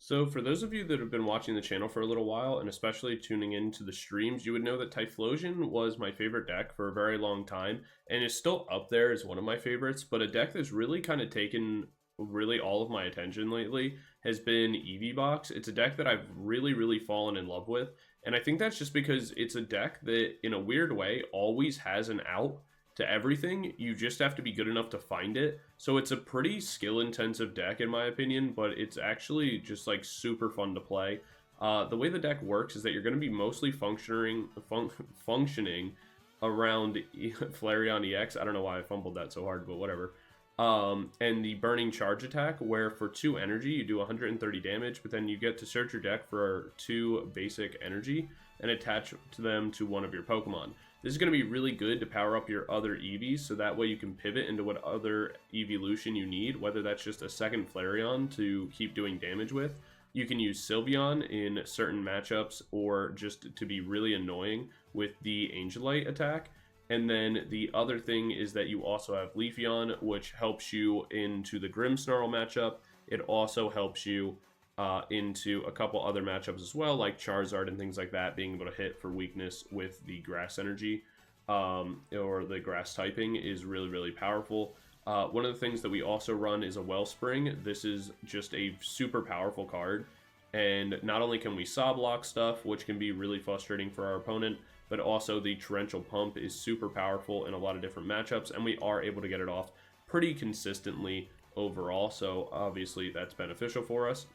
So for those of you that have been watching the channel for a little while, and especially tuning into the streams, you would know that Typhlosion was my favorite deck for a very long time, and is still up there as one of my favorites, but a deck that's really kind of taken really all of my attention lately has been Eevee Box. It's a deck that I've really fallen in love with, and I think that's just because it's a deck that, in a weird way, always has an out to everything. You just have to be good enough to find it. So it's a pretty skill-intensive deck, in my opinion, but it's actually just like super fun to play. The way the deck works is that you're going to be mostly functioning around Flareon EX. I don't know why I fumbled that so hard, but whatever. And the Burning Charge attack, where for 2 energy you do 130 damage, but then you get to search your deck for 2 basic energy and attach them to one of your Pokemon. This is going to be really good to power up your other Eevees, so that way you can pivot into what other evolution you need, whether that's just a second Flareon to keep doing damage with. You can use Sylveon in certain matchups, or just to be really annoying with the Angelite attack. And then the other thing is that you also have Leafeon, which helps you into the Grimmsnarl matchup. It also helps you into a couple other matchups as well, like Charizard and things like that, being able to hit for weakness with the grass energy or the grass typing is really powerful. One of the things that we also run is a Wellspring. This is just a super powerful card, and not only can we saw block stuff, which can be really frustrating for our opponent, but also the Torrential Pump is super powerful in a lot of different matchups, and we are able to get it off pretty consistently overall, so obviously that's beneficial for us.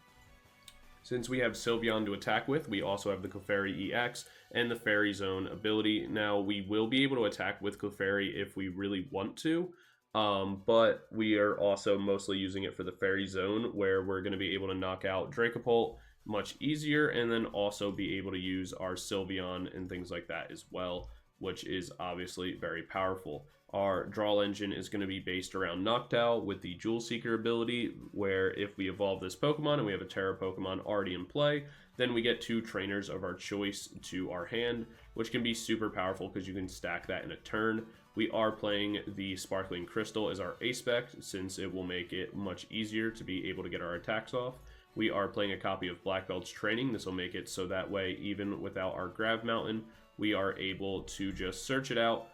Since we have Sylveon to attack with, we also have the Clefairy EX and the Fairy Zone ability. Now, we will be able to attack with Clefairy if we really want to, but we are also mostly using it for the Fairy Zone, where we're going to be able to knock out Dracopult much easier, and then also be able to use our Sylveon and things like that as well, which is obviously very powerful. Our draw engine is going to be based around Noctowl with the Jewel Seeker ability, where if we evolve this Pokemon and we have a Tera Pokemon already in play, then we get 2 trainers of our choice to our hand, which can be super powerful because you can stack that in a turn. We are playing the Sparkling Crystal as our A-Spec, since it will make it much easier to be able to get our attacks off. We are playing a copy of Black Belt's Training. This will make it so that way, even without our Gravity Mountain, we are able to just search it out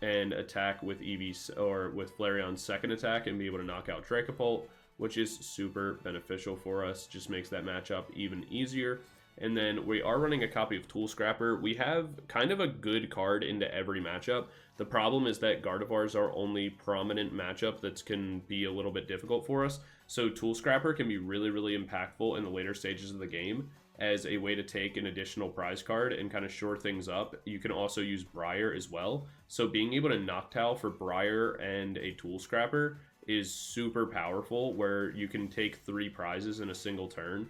and attack with Eevee or with Flareon's second attack and be able to knock out Dracopult, which is super beneficial for us. Just makes that matchup even easier. And then we are running a copy of Tool Scrapper. We have kind of a good card into every matchup. The problem is that Gardevoir is our only prominent matchup that can be a little bit difficult for us. So Tool Scrapper can be really impactful in the later stages of the game as a way to take an additional prize card and kind of shore things up. You can also use Briar as well. So being able to Noctowl for Briar and a Tool Scrapper is super powerful, where you can take 3 prizes in a single turn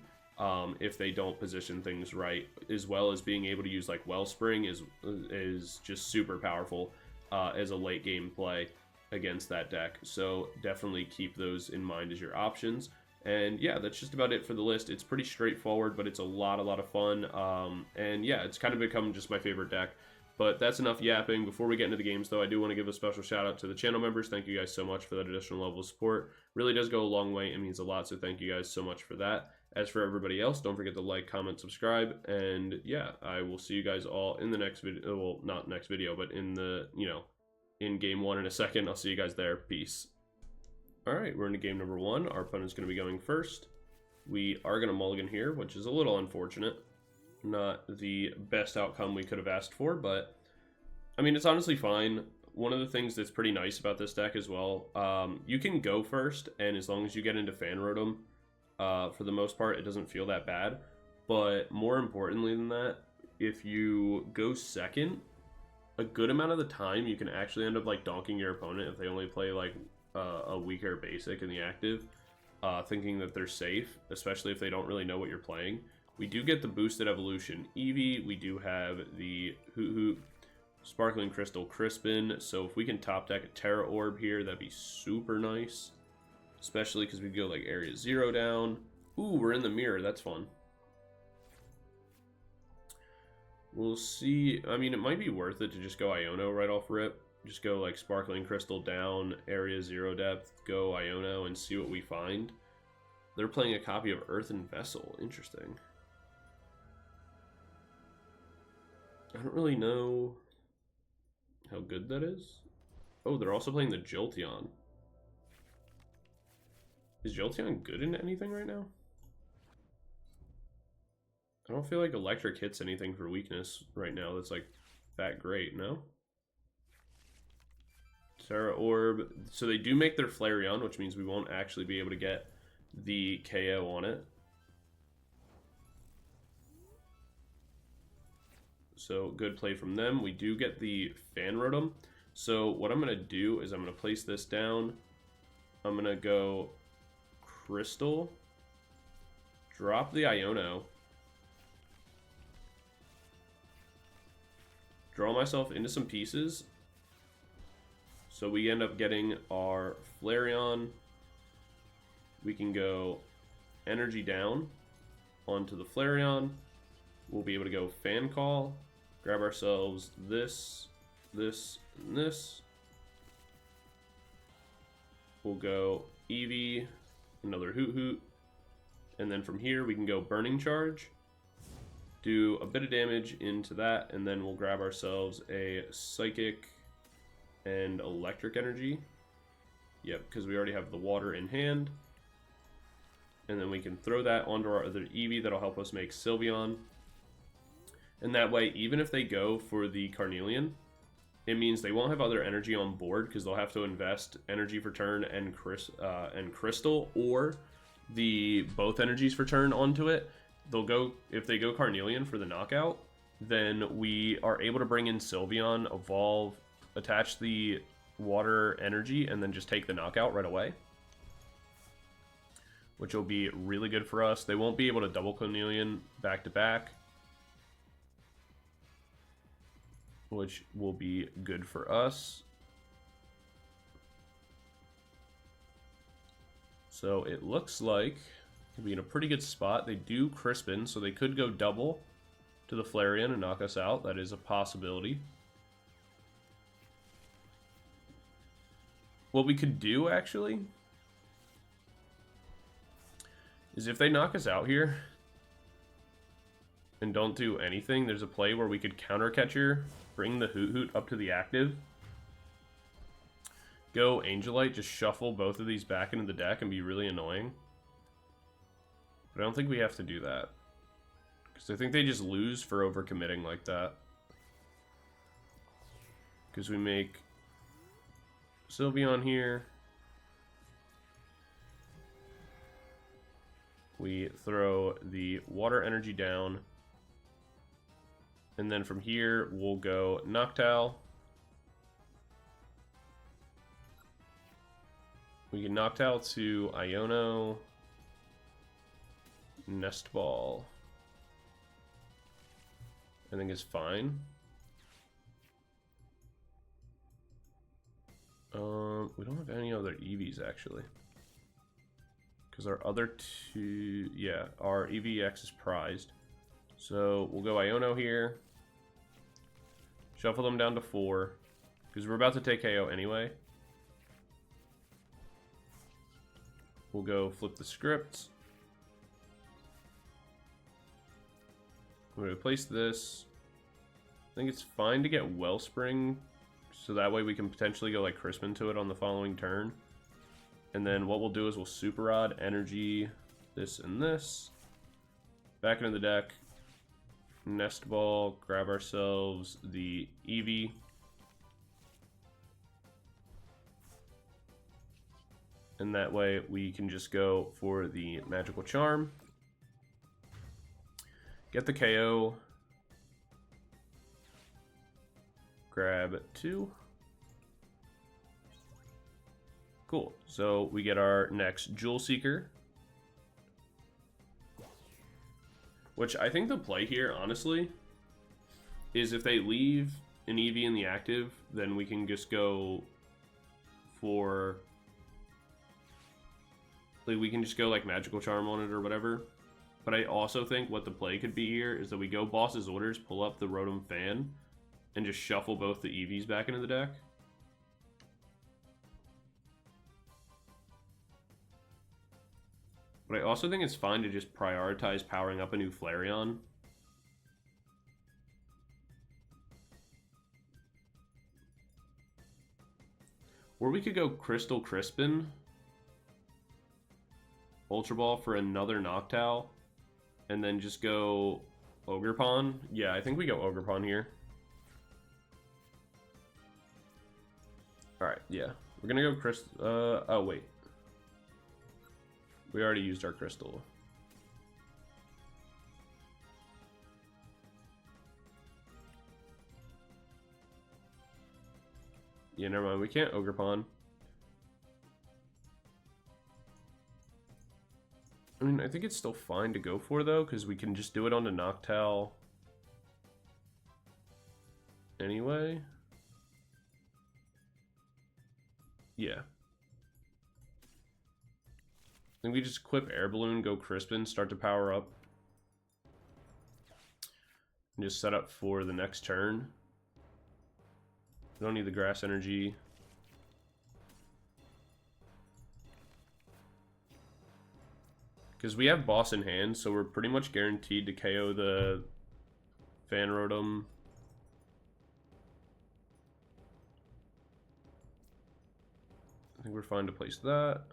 if they don't position things right, as well as being able to use like Wellspring is just super powerful as a late game play against that deck. So definitely keep those in mind as your options. And yeah, that's just about it for the list. It's pretty straightforward, but it's a lot of fun. And yeah, it's kind of become just my favorite deck. But that's enough yapping. Before we get into the games, though, I do want to give a special shout out to the channel members. Thank you guys so much for that additional level of support. Really does go a long way. It means a lot, so thank you guys so much for that. As for everybody else, don't forget to like, comment, subscribe, and yeah, I will see you guys all in the next video. Well, not next video, but in the, in game 1 in a second. I'll see you guys there. Peace. Alright, we're into game number 1. Our opponent's going to be going first. We are going to mulligan here, which is a little unfortunate. Not the best outcome we could have asked for, but I mean, it's honestly fine. One of the things that's pretty nice about this deck as well, you can go first, and as long as you get into Fan Rotom, for the most part, it doesn't feel that bad. But more importantly than that, if you go second, a good amount of the time you can actually end up like donking your opponent if they only play like a weaker basic in the active, thinking that they're safe, especially if they don't really know what you're playing. We do get the boosted evolution Eevee. We do have the Hoothoot Sparkling Crystal Crispin. So if we can top deck a Tera Orb here, that'd be super nice. Especially because we go like Area 0 down. Ooh, we're in the mirror. That's fun. We'll see. I mean, it might be worth it to just go Iono right off rip. Just go like Sparkling Crystal down, Area 0 depth, go Iono and see what we find. they're playing a copy of Earthen Vessel. Interesting. I don't really know how good that is. Oh, they're also playing the Jolteon. Is Jolteon good in anything right now? I don't feel like electric hits anything for weakness right now that's like that great, no? Tera Orb. So they do make their Flareon, which means we won't actually be able to get the KO on it. So good play from them. We do get the Fan Rotom. So what I'm going to do is I'm going to place this down. I'm going to go Crystal. Drop the Iono. Draw myself into some pieces. So we end up getting our Flareon. We can go energy down onto the Flareon. We'll be able to go Fan Call. Grab ourselves this, this, and this. We'll go Eevee, another Hoothoot. And then from here we can go Burning Charge. Do a bit of damage into that, and then we'll grab ourselves a Psychic and Electric Energy. Yep, because we already have the water in hand. And then we can throw that onto our other Eevee. That'll help us make Sylveon. And that way, even if they go for the Carnelian, it means they won't have other energy on board because they'll have to invest energy for turn and Crystal, or the both energies for turn onto it. They'll go, if they go Carnelian for the knockout, then we are able to bring in Sylveon, evolve, attach the water energy, and then just take the knockout right away, which will be really good for us. They won't be able to double Carnelian back to back, which will be good for us. So it looks like we'll be in a pretty good spot. They do Crispin, so they could go double to the Flareon and knock us out. That is a possibility. What we could do, actually, is if they knock us out here and don't do anything, there's a play where we could counter catcher, bring the Hoothoot up to the active, go Angelite, just shuffle both of these back into the deck and be really annoying. But I don't think we have to do that, because I think they just lose for overcommitting like that. Because we make Sylveon here. We throw the water energy down. And then from here, we'll go Noctowl. We can Noctowl to Iono. Nest Ball, I think, is fine. We don't have any other Eevees, actually. Because our other two... Yeah, our Eevee X is prized. So we'll go Iono here. Shuffle them down to 4. Because we're about to take KO anyway. We'll go flip the script. I'm going to replace this. I think it's fine to get Wellspring, so that way we can potentially go like Crispin to it on the following turn. And then what we'll do is we'll Super Rod, Energy, this and this. Back into the deck. Nest Ball, grab ourselves the Eevee. And that way we can just go for the Magical Charm. Get the KO. Grab 2. Cool. So we get our next Jewel Seeker. Which I think the play here, honestly, is if they leave an Eevee in the active, then we can just go for... Like, we can just go like Magical Charm on it or whatever. But I also think what the play could be here is that we go Boss's Orders, pull up the Rotom Fan, and just shuffle both the Eevees back into the deck. But I also think it's fine to just prioritize powering up a new Flareon. Or we could go Crystal Crispin. Ultra Ball for another Noctowl. And then just go Ogerpon. Yeah, I think we go Ogerpon here. Alright, yeah. We're gonna go Crystal. Oh, wait. We already used our Crystal. Yeah, never mind. We can't Ogerpon. I mean, I think it's still fine to go for, though, because we can just do it on the Noctowl anyway. Yeah. I think we just equip Air Balloon, go Crispin, start to power up. And just set up for the next turn. We don't need the grass energy. Because we have boss in hand, so we're pretty much guaranteed to KO the Fan Rotom. I think we're fine to place that.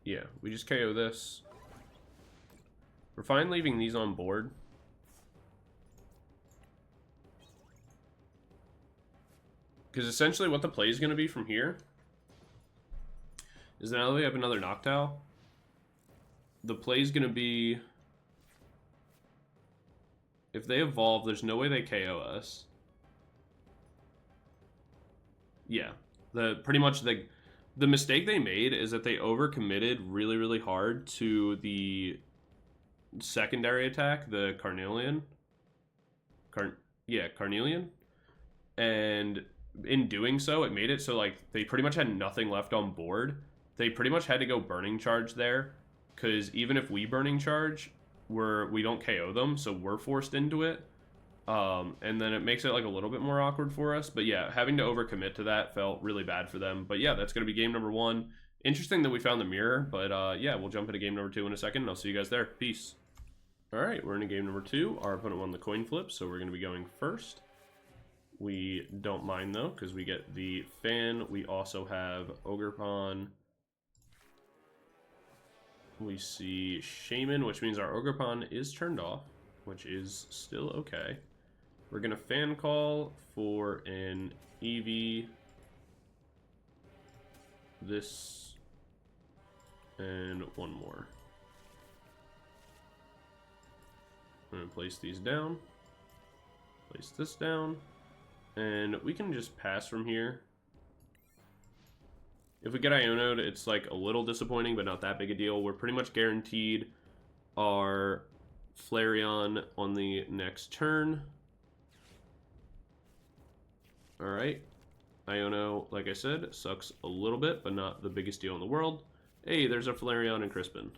Yeah, we just KO this. We're fine leaving these on board. Because essentially what the play is going to be from here is that now that we have another Noctowl, the play is going to be, if they evolve, there's no way they KO us. Yeah, pretty much the mistake they made is that they overcommitted really, really hard to the secondary attack, the Carnelian. Carnelian. And in doing so, it made it so like they pretty much had nothing left on board. They pretty much had to go Burning Charge there, because even if we Burning Charge, we don't KO them, so we're forced into it. And then it makes it like a little bit more awkward for us. But yeah, having to overcommit to that felt really bad for them. But yeah, that's going to be game number 1. Interesting that we found the mirror, but yeah, we'll jump into game number 2 in a second, and I'll see you guys there. Peace. Alright, we're into game number 2. Our opponent won the coin flip, so we're going to be going first. We don't mind though, because we get the Fan. We also have Ogerpon. We see Shaman, which means our Ogerpon is turned off, which is still okay. We're going to Fan Call for an Eevee. This. And one more. I'm going to place these down. Place this down. And we can just pass from here. If we get Iono'd, it's like a little disappointing, but not that big a deal. We're pretty much guaranteed our Flareon on the next turn. Alright. Iono, like I said, sucks a little bit, but not the biggest deal in the world. Hey, there's our Flareon and Crispin.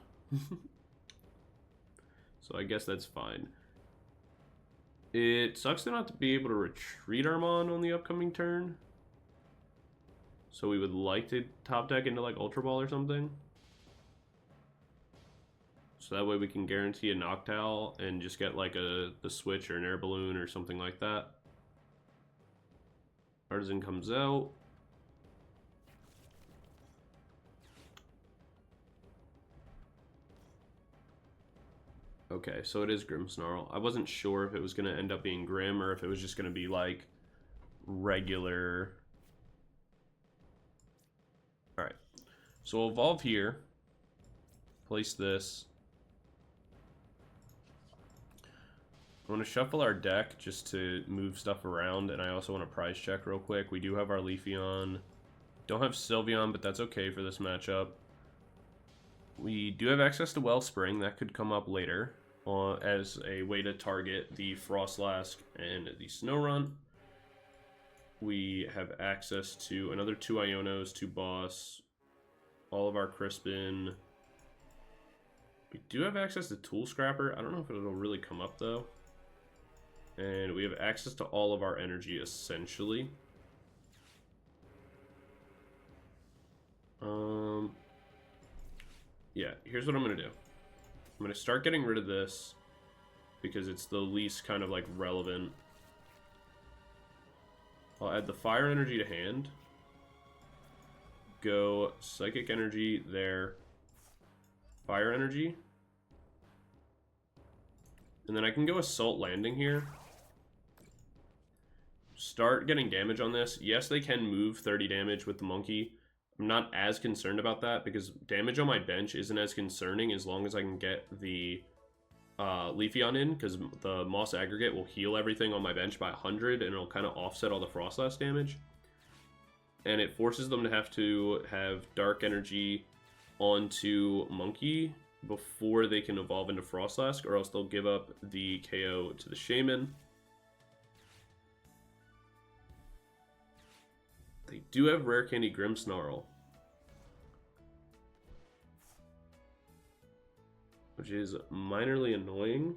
So I guess that's fine. It sucks to not be able to retreat Armand on the upcoming turn. So we would like to top deck into like Ultra Ball or something. So that way we can guarantee a Noctowl and just get like the Switch or an Air Balloon or something like that. Artisan comes out. Okay, so it is Grimmsnarl. I wasn't sure if it was going to end up being Grim or if it was just going to be like regular. Alright, so we'll evolve here. Place this. I want to shuffle our deck just to move stuff around, and I also want to prize check real quick. We do have our Leafeon. Don't have Sylveon, but that's okay for this matchup. We do have access to Wellspring. That could come up later as a way to target the Frostlask and the Snorunt. We have access to another 2 Ionos, 2 Boss, all of our Crispin. We do have access to Tool Scrapper. I don't know if it'll really come up though. And we have access to all of our energy essentially. Yeah, here's what I'm going to do. I'm going to start getting rid of this because it's the least kind of like relevant. I'll add the fire energy to hand. Go psychic energy there. Fire energy. And then I can go assault landing here. Start getting damage on this. Yes, they can move 30 damage with the monkey. I'm not as concerned about that because damage on my bench isn't as concerning as long as I can get the Leafeon in, because the Moss Aggregate will heal everything on my bench by 100 and it'll kind of offset all the Frostlass damage. And it forces them to have Dark Energy onto Monkey before they can evolve into Frostlass, or else they'll give up the KO to the Shaman. They do have Rare Candy Grimmsnarl, which is minorly annoying.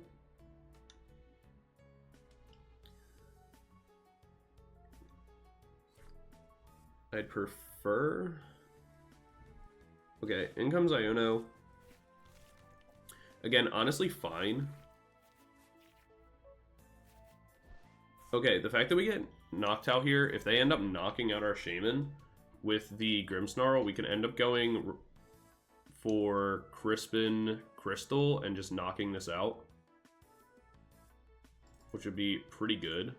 I'd prefer... Okay, in comes Iono. Again, honestly, fine. Okay, the fact that we get Noctowl here, if they end up knocking out our Shaman with the Grimmsnarl, we can end up going for Crispin Crystal and just knocking this out, which would be pretty good.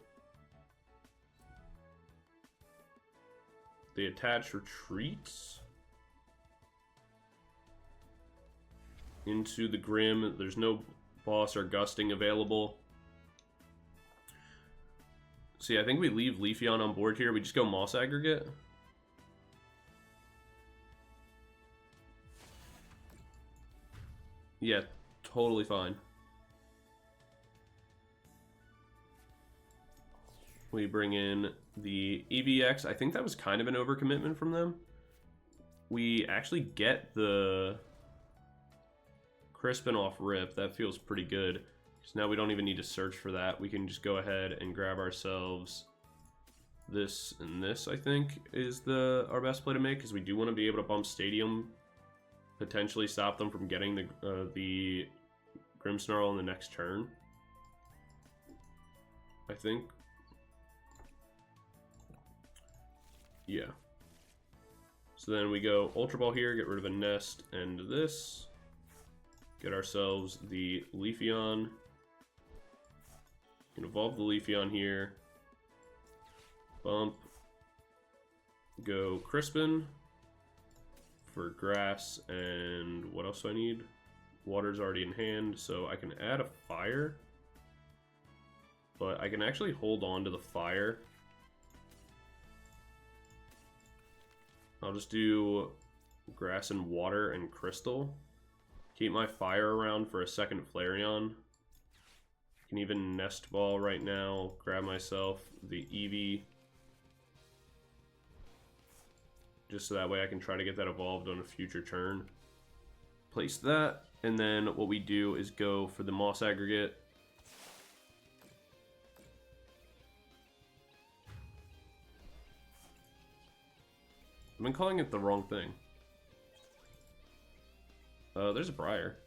The attach retreats into the Grim. There's no boss or gusting available. See, I think we leave Leafeon on board here. We just go Moss Aggregate. Yeah, totally fine. We bring in the EVX. I think that was kind of an overcommitment from them. We actually get the Crispin off rip. That feels pretty good. So now we don't even need to search for that. We can just go ahead and grab ourselves this and this, I think, is our best play to make, because we do want to be able to bump Stadium, potentially stop them from getting the Grimmsnarl in the next turn, I think. Yeah. So then we go Ultra Ball here, get rid of a Nest and this. Get ourselves the Leafeon. Can evolve the Leafeon here. Bump. Go Crispin for grass, and what else do I need? Water's already in hand, so I can add a fire. But I can actually hold on to the fire. I'll just do grass and water and crystal. Keep my fire around for a second Flareon. Can even Nest Ball right now. Grab myself the Eevee. Just so that way I can try to get that evolved on a future turn. Place that. And then what we do is go for the Moss Aggregate. I've been calling it the wrong thing. There's a Briar.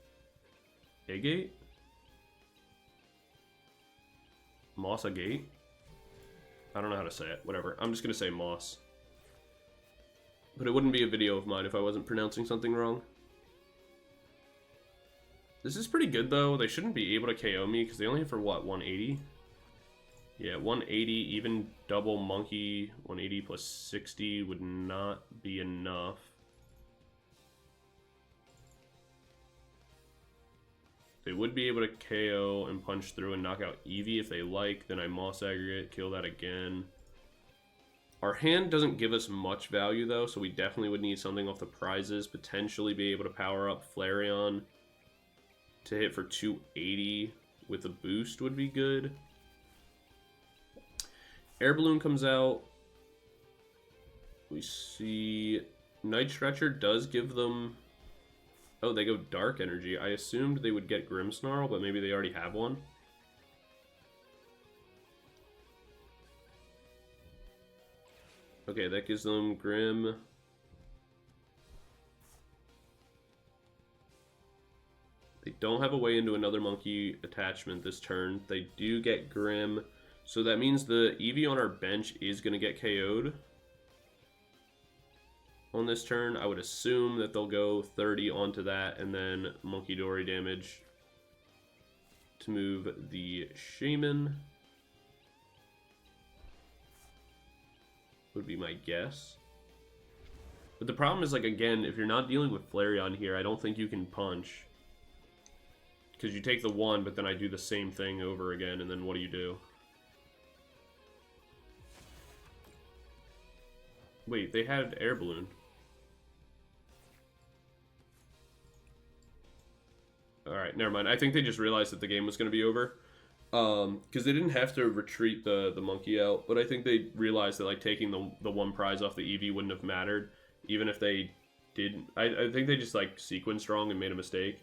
A-Gate? Moss Agate? I don't know how to say it. Whatever. I'm just gonna say Moss. But it wouldn't be a video of mine if I wasn't pronouncing something wrong. This is pretty good, though. They shouldn't be able to KO me, because they only hit for, what, 180? Yeah, 180, even double Monkey, 180 plus 60 would not be enough. They would be able to KO and punch through and knock out Eevee if they like. Then I Moss Aggregate, kill that again. Our hand doesn't give us much value, though, so we definitely would need something off the prizes. Potentially be able to power up Flareon to hit for 280 with a boost would be good. Air Balloon comes out. We see Night Stretcher does give them... Oh, they go Dark Energy. I assumed they would get Grimmsnarl, but maybe they already have one. Okay, that gives them Grim. don't have a way into another monkey attachment this turn. They do get Grim, so that means the Eevee on our bench is going to get KO'd on this turn. I would assume that they'll go 30 onto that, and then Monkey Dory damage to move the Shaman. Would be my guess. But the problem is, like, again, if you're not dealing with Flareon here, I don't think you can punch. Because you take the 1, but then I do the same thing over again, and then what do? Wait, they had Air Balloon. Alright, never mind. I think they just realized that the game was going to be over. Because they didn't have to retreat the monkey out, but I think they realized that, like, taking the 1 prize off the Eevee wouldn't have mattered, even if they did. I think they just, like, sequenced wrong and made a mistake.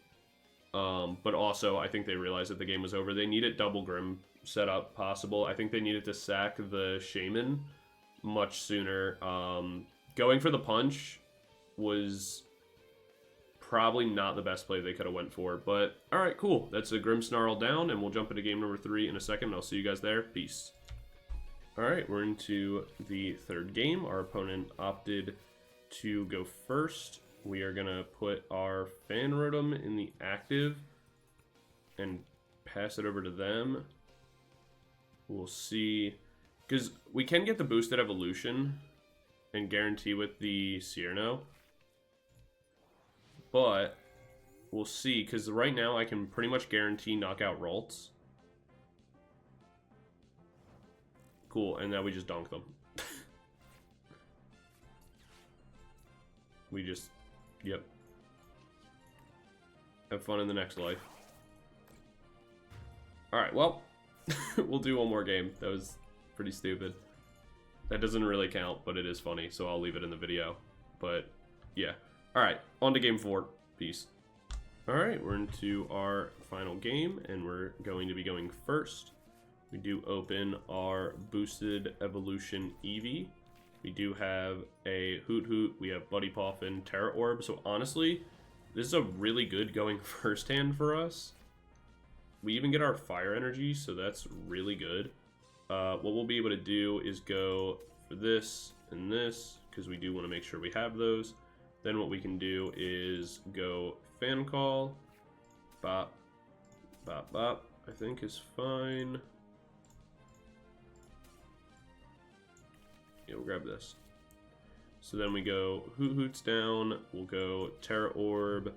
But also, I think they realized that the game was over. They needed double Grim setup possible. I think they needed to sack the Shaman much sooner. Going for the punch was probably not the best play they could have went for, but alright, cool. That's a Grimmsnarl down, and we'll jump into game number 3 in a second. I'll see you guys there. Peace. Alright, we're into the 3rd game. Our opponent opted to go first. We are going to put our Fan Rotom in the active and pass it over to them. We'll see, because we can get the boosted evolution and guarantee with the Cyrano. But we'll see, because right now I can pretty much guarantee knockout Ralts. Cool, and now we just donk them. We just, yep. Have fun in the next life. Alright, well, we'll do one more game. That was pretty stupid. That doesn't really count, but it is funny, so I'll leave it in the video. But, yeah. Alright, on to game 4. Peace. Alright, we're into our final game, and we're going to be going first. We do open our boosted evolution Eevee. We do have a Hoothoot, we have Buddy Poffin, Tera Orb. So honestly, this is a really good going first hand for us. We even get our fire energy, so that's really good. What we'll be able to do is go for this and this, because we do want to make sure we have those. Then what we can do is go Fan Call, Bop, Bop, Bop, I think is fine. Yeah, we'll grab this. So then we go Hoothoots down, we'll go Tera Orb,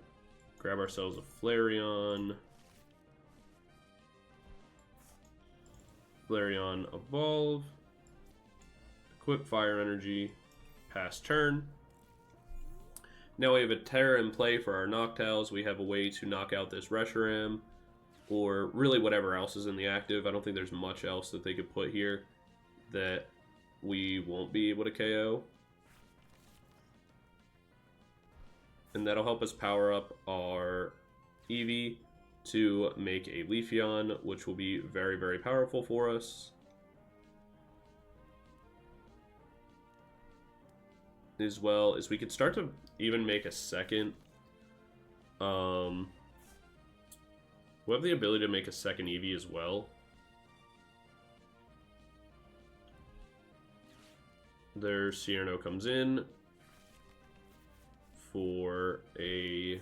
grab ourselves a Flareon. Flareon evolve, equip fire energy, pass turn. Now we have a Tera in play for our Noctowls. We have a way to knock out this Reshiram, or really whatever else is in the active. I don't think there's much else that they could put here that we won't be able to KO. And that'll help us power up our Eevee to make a Leafeon, which will be very, very powerful for us. As well as we could start to even make a second. We have the ability to make a second Eevee as well. Their Cyrano comes in for a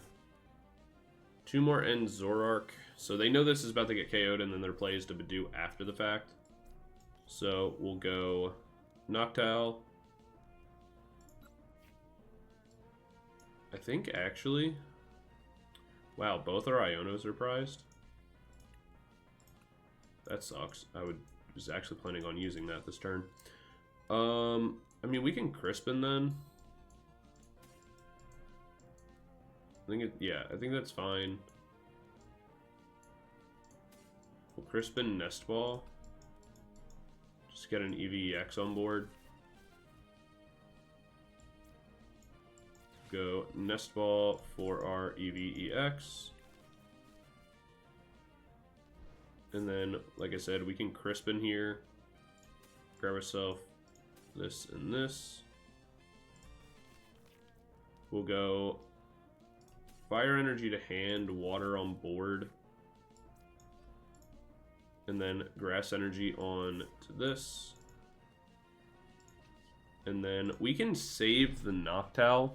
2 more end Zoroark. So they know this is about to get KO'd, and then their play is to do after the fact. So we'll go Noctowl. I think actually, wow, both our Ionos are prized. That sucks. Was actually planning on using that this turn. I mean, we can Crispin then. I think that's fine. We'll Crispin Nest Ball. Just get an Eevee EX on board. Go Nest Ball for our Eevee EX. And then, like I said, we can Crispin here. Grab ourselves this and this. We'll go Fire energy to hand, water on board. And then grass energy on to this. And then we can save the Noctowl.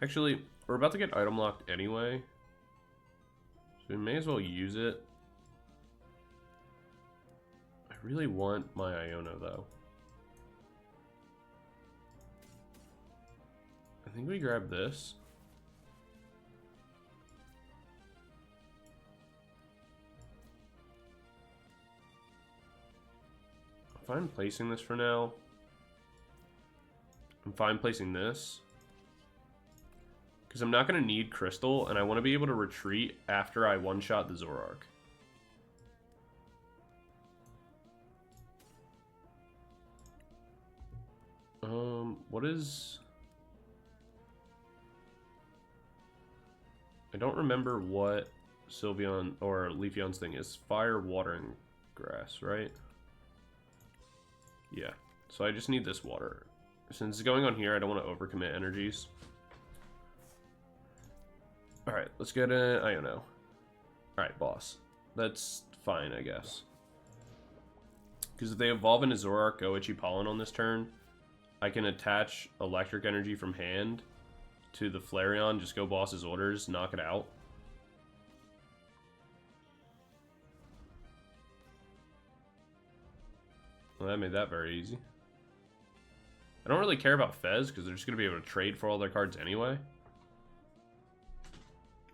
Actually, we're about to get item locked anyway. So we may as well use it. I really want my Iono though. I think we grab this. I'm fine placing this for now. I'm fine placing this. Because I'm not going to need Crystal, and I want to be able to retreat after I one-shot the Zoroark. What is... I don't remember what Sylveon or Leafeon's thing is. Fire, water, and grass, right? Yeah. So I just need this water. Since it's going on here, I don't want to overcommit energies. Alright, let's get an Iono. Alright, boss. That's fine, I guess. Because if they evolve into Zoroark, Goichi Pollen on this turn, I can attach electric energy from hand to the Flareon, just go boss's orders, knock it out. Well, that made that very easy. I don't really care about Fez, because they're just going to be able to trade for all their cards anyway.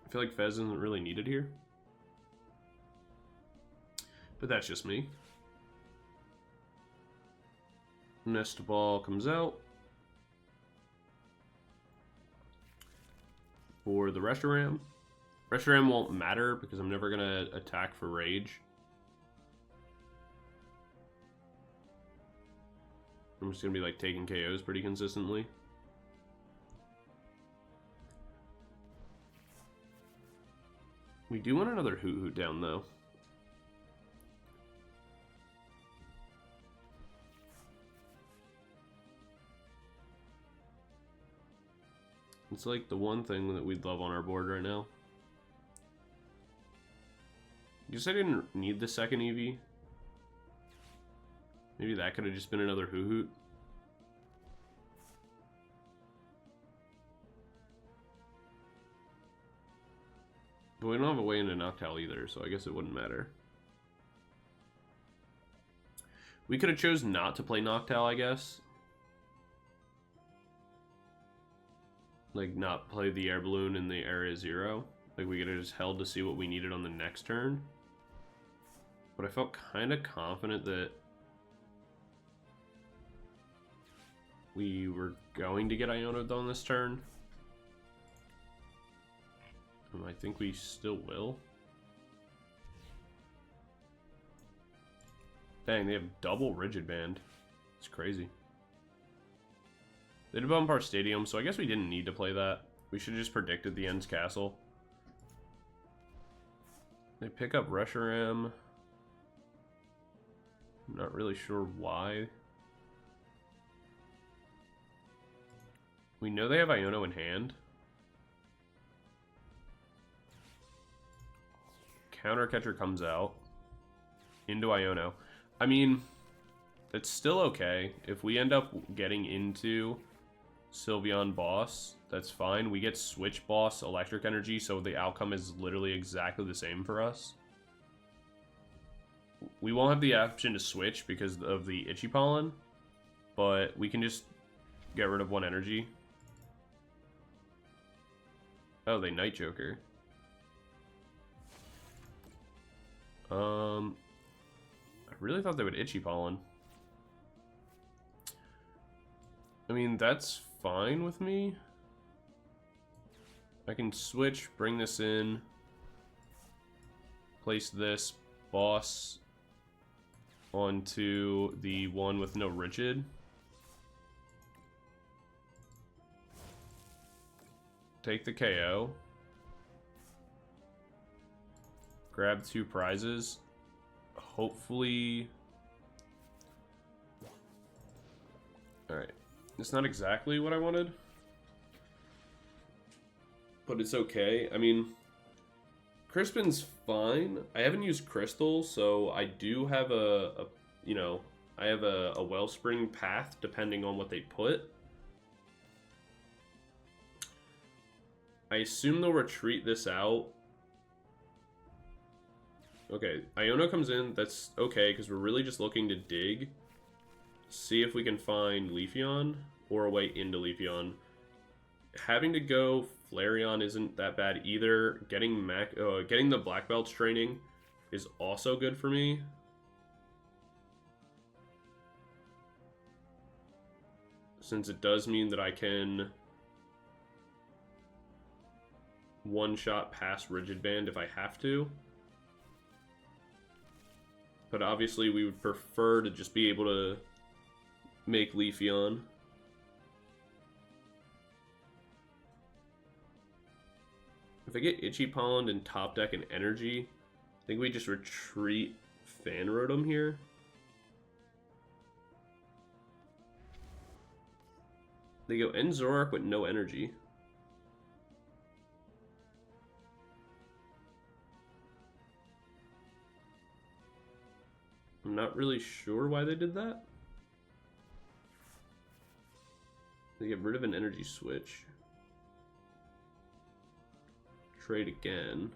I feel like Fez isn't really needed here. But that's just me. Nest Ball comes out. For the Reshiram. Reshiram won't matter because I'm never going to attack for Rage. I'm just going to be like taking KOs pretty consistently. We do want another Hoothoot down though. It's like the one thing that we'd love on our board right now. Guess I didn't need the second Eevee. Maybe that could have just been another Hoothoot. But we don't have a way into Noctowl either, so I guess it wouldn't matter. We could have chose not to play Noctowl, I guess. Like, not play the Air Balloon in the Area 0. Like, we could have just held to see what we needed on the next turn. But I felt kind of confident that we were going to get Iono'd on this turn. I think we still will. Dang, they have double Rigid Band. It's crazy. They did bump our stadium, so I guess we didn't need to play that. We should have just predicted the End's Castle. They pick up Reshiram. I'm not really sure why. We know they have Iono in hand. Counter Catcher comes out into Iono. I mean, it's still okay. If we end up getting into Sylveon Boss, that's fine. We get Switch Boss Electric Energy, so the outcome is literally exactly the same for us. We won't have the option to switch because of the Itchy Pollen, but we can just get rid of one energy. Oh, they Night Joker. I really thought they would Itchy Pollen. I mean, that's fine with me. I can switch, bring this in, place this boss onto the one with no Rigid. Take the KO. Grab 2 prizes. Hopefully... Alright. It's not exactly what I wanted. but it's okay. I mean, Crispin's fine. I haven't used Crystal, so I do have you know, I have a Wellspring path depending on what they put. I assume they'll retreat this out. Okay, Iono comes in. That's okay, because we're really just looking to dig. See if we can find Leafeon or a way into Leafeon. Having to go Flareon isn't that bad either. Getting the Black Belts training is also good for me. Since it does mean that I can one-shot past Rigid Band if I have to. But obviously we would prefer to just be able to make Leafeon. If I get Itchy Pond and Top Deck and Energy, I think we just retreat Fan Rotom here. They go End Zoroark with no energy. I'm not really sure why they did that. They get rid of an energy switch. Trade again.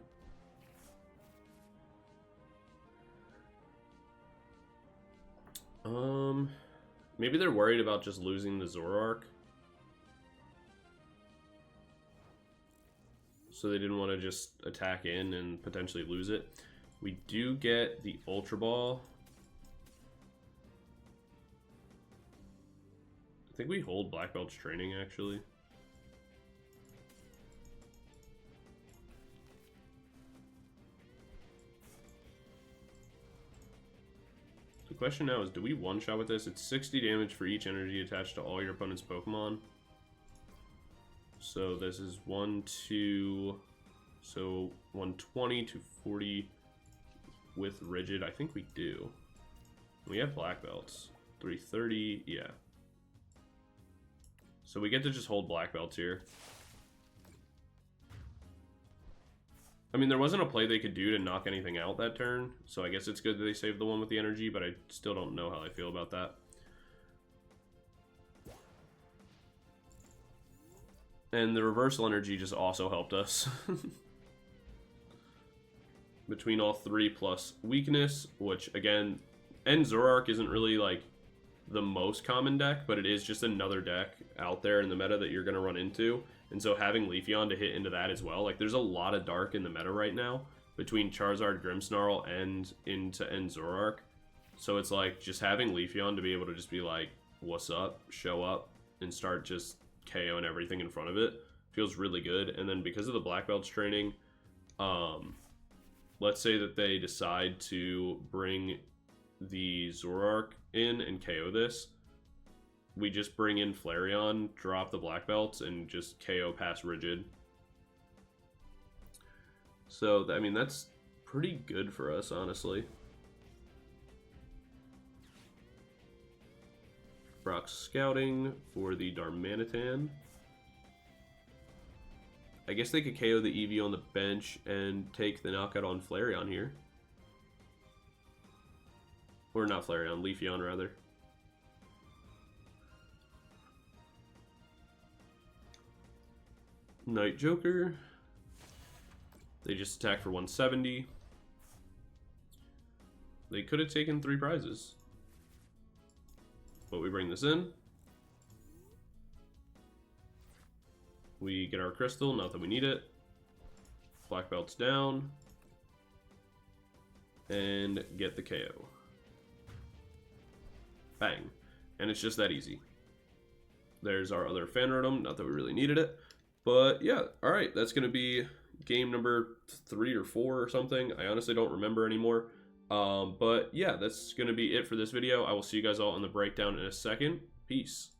Maybe they're worried about just losing the Zoroark. So they didn't want to just attack in and potentially lose it. We do get the Ultra Ball. I think we hold Black Belt's training, actually. The question now is, do we one-shot with this? It's 60 damage for each energy attached to all your opponent's Pokemon. So this is 1, 2, so 120 to 40 with Rigid. I think we do. We have Black Belts. 330, yeah. So we get to just hold Black Belts here. I mean, there wasn't a play they could do to knock anything out that turn, so I guess it's good that they saved the one with the energy, but I still don't know how I feel about that. And the reversal energy just also helped us. Between all three plus weakness, which again, End Zoroark isn't really like the most common deck, but it is just another deck out there in the meta that you're going to run into. And so having Leafeon to hit into that as well, like there's a lot of dark in the meta right now between Charizard, Grimmsnarl, and into End Zoroark. So it's like just having Leafeon to be able to just be like, what's up, show up, and start just KOing everything in front of it feels really good. And then because of the Black Belts training, let's say that they decide to bring the Zoroark in and KO this, we just bring in Flareon, drop the Black Belts, and just KO past Rigid. So, I mean, that's pretty good for us, honestly. Brock's scouting for the Darmanitan. I guess they could KO the Eevee on the bench and take the knockout on Flareon here. Or not Flareon, Leafeon rather. Night Joker. They just attack for 170. They could have taken 3 prizes. But we bring this in. We get our crystal, not that we need it. Black Belt's down. And get the KO. Bang. And it's just that easy. There's our other Fan Rotom, not that we really needed it. But yeah, alright, that's going to be game number 3 or 4 or something. I honestly don't remember anymore. But yeah, that's going to be it for this video. I will see you guys all in the breakdown in a second. Peace.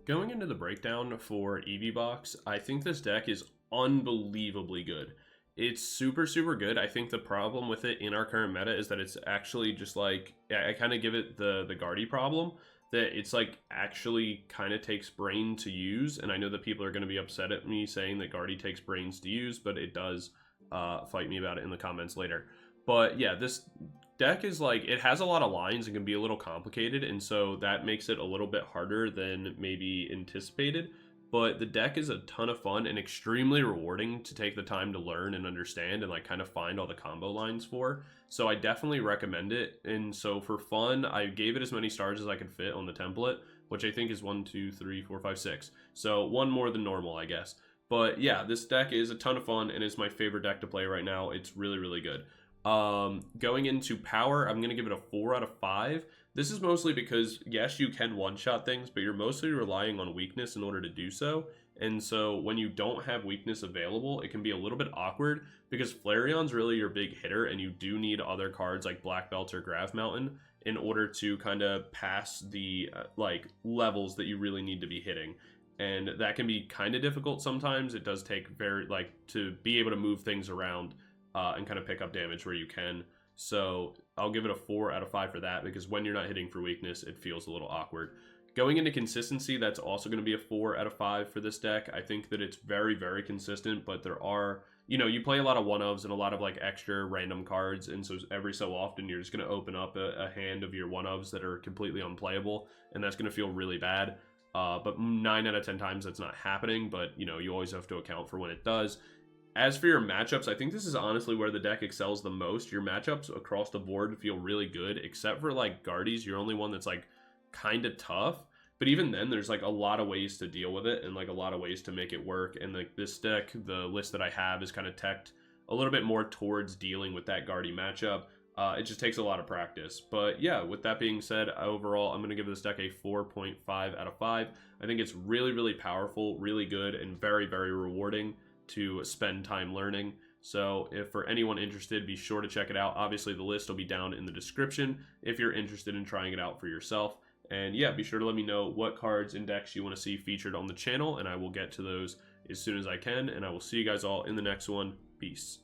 Going into the breakdown for Eevee Box, I think this deck is unbelievably good. It's super, super good. I think the problem with it in our current meta is that it's actually just like, I kind of give it the Guardy problem. that it's like actually kind of takes brain to use. And I know that people are going to be upset at me saying that Guardy takes brains to use, but it does. Fight me about it in the comments later. But yeah, this deck is like, it has a lot of lines and can be a little complicated, and so that makes it a little bit harder than maybe anticipated. But the deck is a ton of fun and extremely rewarding to take the time to learn and understand and like kind of find all the combo lines for. So I definitely recommend it. And so for fun, I gave it as many stars as I could fit on the template, which I think is 1, 2, 3, 4, 5, 6. So one more than normal, I guess. But yeah, this deck is a ton of fun and is my favorite deck to play right now. It's really, really good. Going into power, I'm going to give it a 4 out of 5. This is mostly because, yes, you can one-shot things, but you're mostly relying on weakness in order to do so. And so when you don't have weakness available, it can be a little bit awkward because Flareon's really your big hitter, and you do need other cards like Black Belt or Gravity Mountain in order to kind of pass the like levels that you really need to be hitting. And that can be kind of difficult sometimes. It does take very, like, to be able to move things around and kind of pick up damage where you can. So I'll give it a 4 out of 5 for that, because when you're not hitting for weakness, it feels a little awkward. Going into consistency, that's also going to be a 4 out of 5 for this deck. I think that it's very, very consistent, but there are, you know, you play a lot of one-ofs and a lot of like extra random cards, and so every so often you're just going to open up a hand of your one-ofs that are completely unplayable, and that's going to feel really bad. But 9 out of 10 times that's not happening, but you know, you always have to account for when it does. As for your matchups, I think this is honestly where the deck excels the most. Your matchups across the board feel really good, except for like Guardy's, your only one that's like kind of tough. But even then, there's like a lot of ways to deal with it and like a lot of ways to make it work. And like this deck, the list that I have is kind of teched a little bit more towards dealing with that Guardy matchup. It just takes a lot of practice. But yeah, with that being said, overall, I'm going to give this deck a 4.5 out of 5. I think it's really, really powerful, really good, and very, very rewarding to spend time learning. So if for anyone interested, be sure to check it out. Obviously, the list will be down in the description if you're interested in trying it out for yourself. And yeah, be sure to let me know what cards and decks you want to see featured on the channel, and I will get to those as soon as I can. And I will see you guys all in the next one. Peace.